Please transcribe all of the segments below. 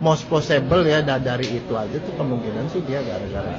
Most possible ya dari itu aja tuh kemungkinan sih dia gara-gara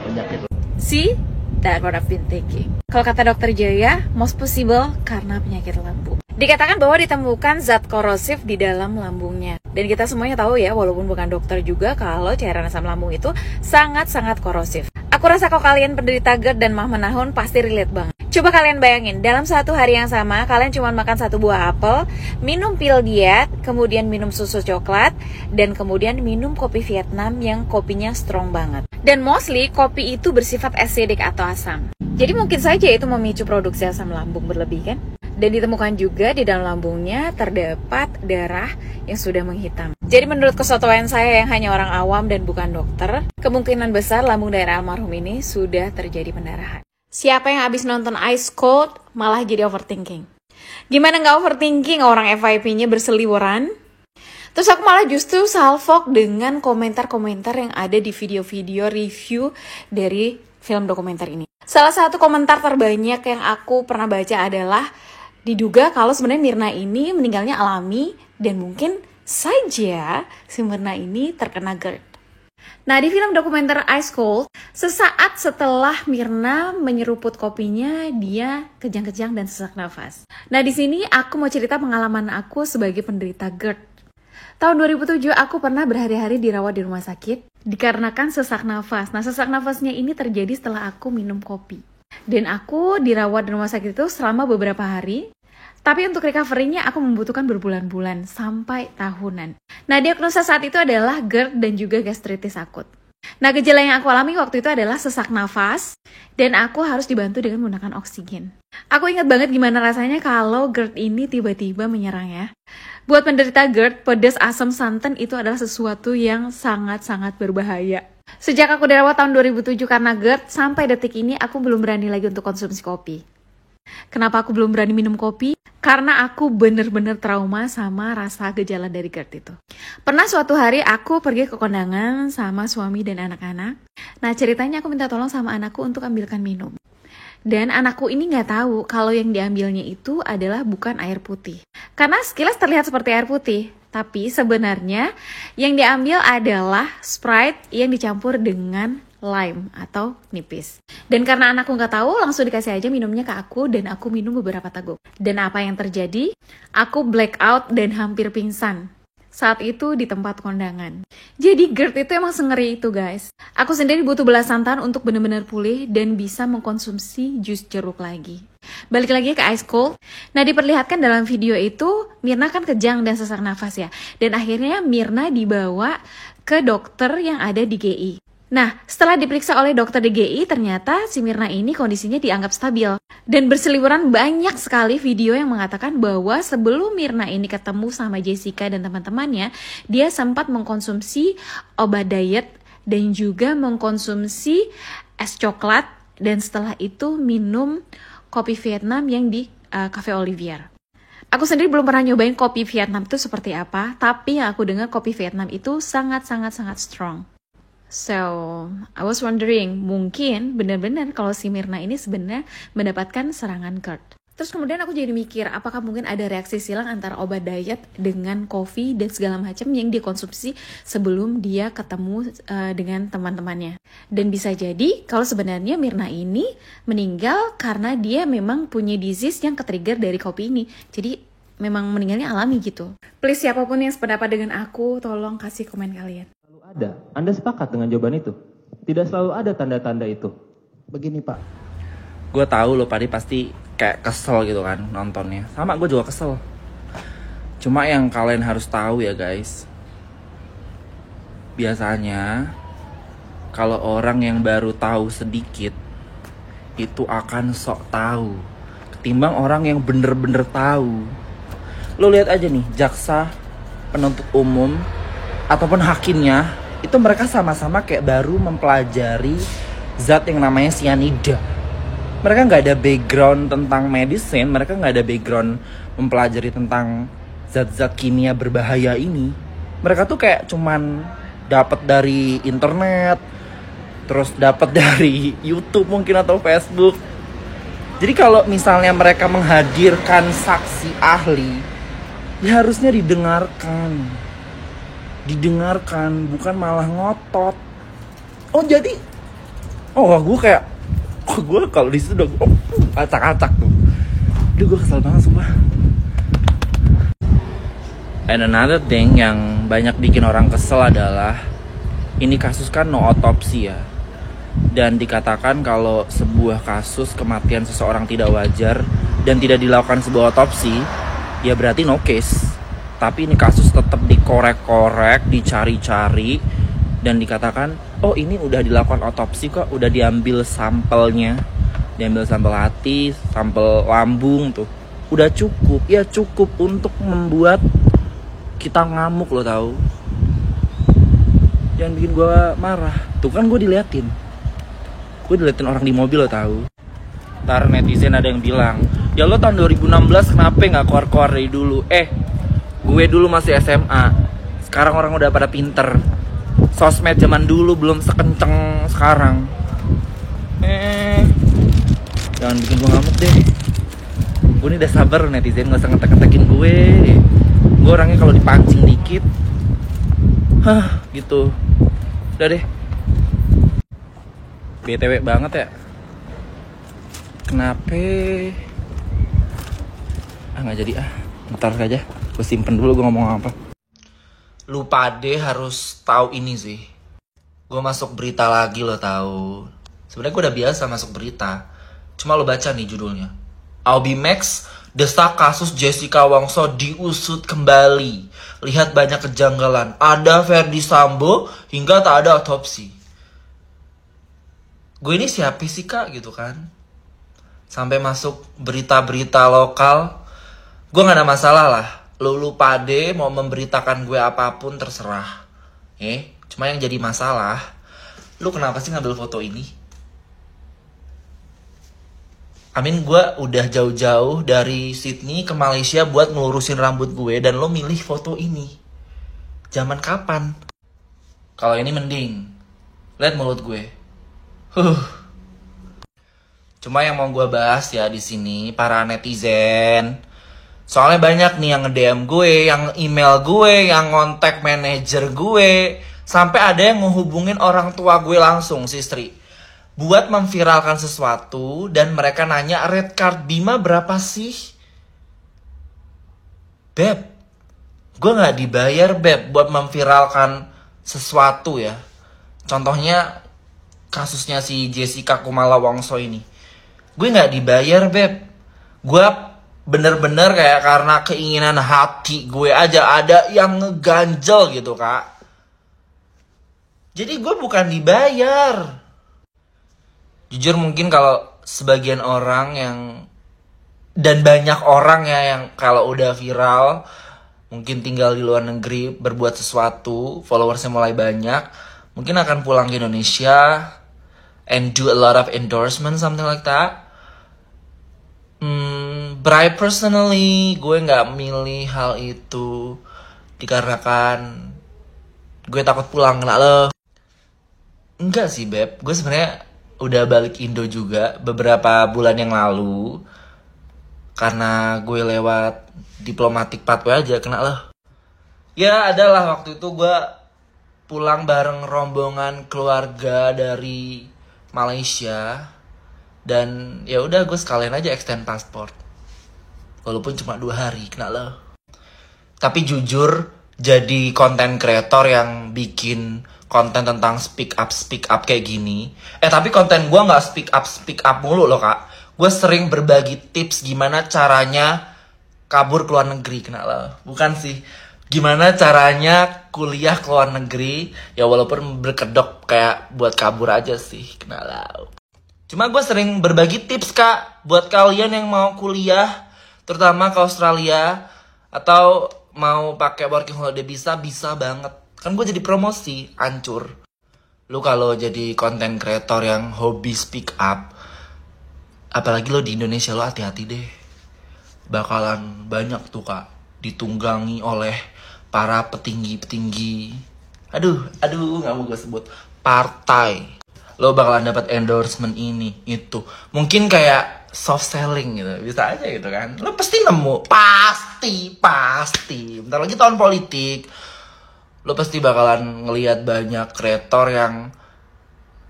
penyakit. See, that's what I've been thinking. Kalau kata dokter Jaya, most possible karena penyakit lambung. Dikatakan bahwa ditemukan zat korosif di dalam lambungnya. Dan kita semuanya tahu ya, walaupun bukan dokter juga, kalau cairan asam lambung itu sangat-sangat korosif. Aku rasa kalau kalian penderita GERD dan mah menahun pasti relate banget. Coba kalian bayangin, dalam satu hari yang sama, kalian cuma makan satu buah apel, minum pil diet, kemudian minum susu coklat, dan kemudian minum kopi Vietnam yang kopinya strong banget. Dan mostly, kopi itu bersifat acidic atau asam. Jadi mungkin saja itu memicu produksi asam lambung berlebih kan? Dan ditemukan juga di dalam lambungnya terdapat darah yang sudah menghitam. Jadi menurut kesotoan saya yang hanya orang awam dan bukan dokter, kemungkinan besar lambung dari almarhum ini sudah terjadi pendarahan. Siapa yang habis nonton Ice Cold malah jadi overthinking? Gimana nggak overthinking orang FYP-nya berseliweran? Terus aku malah justru salfok dengan komentar-komentar yang ada di video-video review dari film dokumenter ini. Salah satu komentar terbanyak yang aku pernah baca adalah diduga kalau sebenarnya Myrna ini meninggalnya alami dan mungkin saja si Myrna ini terkena GERD. Nah, di film dokumenter Ice Cold, sesaat setelah Myrna menyeruput kopinya, dia kejang-kejang dan sesak nafas. Nah, di sini aku mau cerita pengalaman aku sebagai penderita GERD. Tahun 2007 aku pernah berhari-hari dirawat di rumah sakit dikarenakan sesak nafas. Nah, sesak nafasnya ini terjadi setelah aku minum kopi. Dan aku dirawat di rumah sakit itu selama beberapa hari. Tapi untuk recovery-nya aku membutuhkan berbulan-bulan sampai tahunan. Nah, diagnosa saat itu adalah GERD dan juga gastritis akut. Nah, gejala yang aku alami waktu itu adalah sesak nafas dan aku harus dibantu dengan menggunakan oksigen. Aku ingat banget gimana rasanya kalau GERD ini tiba-tiba menyerang ya. Buat penderita GERD, pedas, asam, santan itu adalah sesuatu yang sangat-sangat berbahaya. Sejak aku dirawat tahun 2007 karena GERD, sampai detik ini aku belum berani lagi untuk konsumsi kopi. Kenapa aku belum berani minum kopi? Karena aku bener-bener trauma sama rasa gejala dari GERD itu. Pernah suatu hari aku pergi ke kondangan sama suami dan anak-anak. Nah, ceritanya aku minta tolong sama anakku untuk ambilkan minum. Dan anakku ini nggak tahu kalau yang diambilnya itu adalah bukan air putih. Karena sekilas terlihat seperti air putih. Tapi sebenarnya yang diambil adalah Sprite yang dicampur dengan lime atau nipis. Dan karena anakku nggak tahu, langsung dikasih aja minumnya ke aku dan aku minum beberapa teguk. Dan apa yang terjadi? Aku black out dan hampir pingsan saat itu di tempat kondangan. Jadi GERD itu emang sengeri itu guys. Aku sendiri butuh belasan tahun untuk benar-benar pulih dan bisa mengkonsumsi jus jeruk lagi. Balik lagi ke Ice Cold. Nah, diperlihatkan dalam video itu Myrna kan kejang dan sesak nafas ya. Dan akhirnya Myrna dibawa ke dokter yang ada di GI. Nah, setelah diperiksa oleh dokter di GI, ternyata si Myrna ini kondisinya dianggap stabil. Dan berseliweran banyak sekali video yang mengatakan bahwa sebelum Myrna ini ketemu sama Jessica dan teman-temannya, dia sempat mengkonsumsi obat diet dan juga mengkonsumsi es coklat. Dan setelah itu minum kopi Vietnam yang di Cafe Olivier. Aku sendiri belum pernah nyobain kopi Vietnam itu seperti apa, tapi yang aku dengar kopi Vietnam itu sangat-sangat strong. So, I was wondering, mungkin benar-benar kalau si Myrna ini sebenarnya mendapatkan serangan GERD. Terus kemudian aku jadi mikir, apakah mungkin ada reaksi silang antara obat diet dengan kopi dan segala macam yang dia konsumsi sebelum dia ketemu dengan teman-temannya. Dan bisa jadi kalau sebenarnya Myrna ini meninggal karena dia memang punya disease yang ketrigger dari kopi ini. Jadi memang meninggalnya alami gitu. Please siapapun yang sependapat dengan aku, tolong kasih komen kalian. Ada. Anda sepakat dengan jawaban itu? Tidak selalu ada tanda-tanda itu. Begini Pak. Gue tahu lo pasti kayak kesel gitu kan nontonnya. Sama gue juga kesel. Cuma yang kalian harus tahu ya guys. Biasanya kalau orang yang baru tahu sedikit itu akan sok tahu ketimbang orang yang bener-bener tahu. Lo lihat aja nih, jaksa, penuntut umum ataupun hakimnya itu mereka sama-sama kayak baru mempelajari zat yang namanya cyanida. Mereka nggak ada background tentang medicine, mereka nggak ada background mempelajari tentang zat-zat kimia berbahaya ini. Mereka tuh kayak cuman dapat dari internet, terus dapat dari YouTube mungkin atau Facebook. Jadi kalau misalnya mereka menghadirkan saksi ahli, ya harusnya didengarkan. Didengarkan, bukan malah ngotot. Oh jadi, gue kayak, gue kalau di situ udah acak-acak tuh. Aduh, gue kesel banget sumpah. And another thing yang banyak bikin orang kesel adalah, ini kasus kan no otopsi ya. Dan dikatakan kalau sebuah kasus kematian seseorang tidak wajar dan tidak dilakukan sebuah otopsi, ya berarti no case. Tapi ini kasus tetap dikorek-korek, dicari-cari, dan dikatakan, oh ini udah dilakukan otopsi kok, udah diambil sampelnya, diambil sampel hati, sampel lambung tuh, udah cukup, ya cukup untuk membuat kita ngamuk lo tahu. Jangan bikin gue marah, tuh kan gue diliatin orang di mobil lo tahu. Ntar netizen ada yang bilang, ya lo tahun 2016 kenapa nggak keluar-keluar dari dulu? Gue dulu masih SMA, sekarang orang udah pada pinter. Sosmed zaman dulu belum sekenceng sekarang. Jangan bikin gue ngamuk deh. Gue ini udah sabar netizen, gak usah ngetek-ngetekin gue. Gue orangnya kalau dipancing dikit, gitu. Udah deh. BTW banget ya. Kenapa? Nggak jadi Ntar aja. Gue simpen dulu gue ngomong apa. Lu pade harus tahu ini sih. Gue masuk berita lagi lo tahu. Sebenarnya gue udah biasa masuk berita. Cuma lo baca nih judulnya. Aubimax desak kasus Jessica Wongso diusut kembali. Lihat banyak kejanggalan. Ada Verdi Sambo hingga tak ada otopsi. Gue ini siapa sih kak gitu kan? Sampai masuk berita-berita lokal. Gue gak ada masalah lah. Lu pade mau memberitakan gue apapun terserah. Cuma yang jadi masalah, lu kenapa sih ngambil foto ini? Gue udah jauh-jauh dari Sydney ke Malaysia buat ngelurusin rambut gue, dan lo milih foto ini. Zaman kapan? Kalau ini mending. Lihat mulut gue. Cuma yang mau gue bahas ya di sini para netizen. Soalnya banyak nih yang nge-DM gue, yang email gue, yang ngontak manajer gue, sampai ada yang ngehubungin orang tua gue langsung, si Sri, buat memviralkan sesuatu, dan mereka nanya red card Bima berapa sih? Beb, gue gak dibayar Beb buat memviralkan sesuatu ya. Contohnya kasusnya si Jessica Kumala Wongso ini. Gue gak dibayar Beb. Gue bener-bener kayak karena keinginan hati gue aja, ada yang ngeganjel gitu kak. Jadi gue bukan dibayar. Jujur mungkin kalau sebagian orang yang, dan banyak orang ya yang kalau udah viral, mungkin tinggal di luar negeri, berbuat sesuatu, followersnya mulai banyak, mungkin akan pulang ke Indonesia and do a lot of endorsement, something like that. But I personally, gue gak milih hal itu dikarenakan gue takut pulang kena lo. Enggak sih Beb, gue sebenarnya udah balik Indo juga beberapa bulan yang lalu. Karena gue lewat diplomatic pathway aja kena lo. Ya adalah waktu itu gue pulang bareng rombongan keluarga dari Malaysia. Dan ya udah gue sekalian aja extend pasport. Walaupun cuma 2 hari, kena lo. Tapi jujur, jadi content creator yang bikin konten tentang speak up kayak gini. Tapi konten gue gak speak up mulu loh kak. Gue sering berbagi tips gimana caranya kabur ke luar negeri, kena lo. Bukan sih, gimana caranya kuliah ke luar negeri. Ya walaupun berkedok kayak buat kabur aja sih, kena lo. Cuma gue sering berbagi tips kak, buat kalian yang mau kuliah, terutama ke Australia, atau mau pakai working holiday bisa banget. Kan gue jadi promosi, hancur. Lu kalau jadi content creator yang hobi speak up, apalagi lo di Indonesia, lo hati-hati deh. Bakalan banyak tuh kak, ditunggangi oleh para petinggi-petinggi. Aduh, gak mau gue sebut. Partai. Lo bakalan dapat endorsement ini, itu. Mungkin kayak soft selling gitu, bisa aja gitu kan. Lo pasti nemu, pasti. Bentar lagi tahun politik, lo pasti bakalan ngelihat banyak kreator yang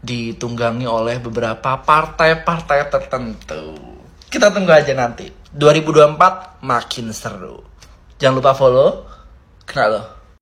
ditunggangi oleh beberapa partai-partai tertentu. Kita tunggu aja nanti. 2024 makin seru. Jangan lupa follow. Kenal lo.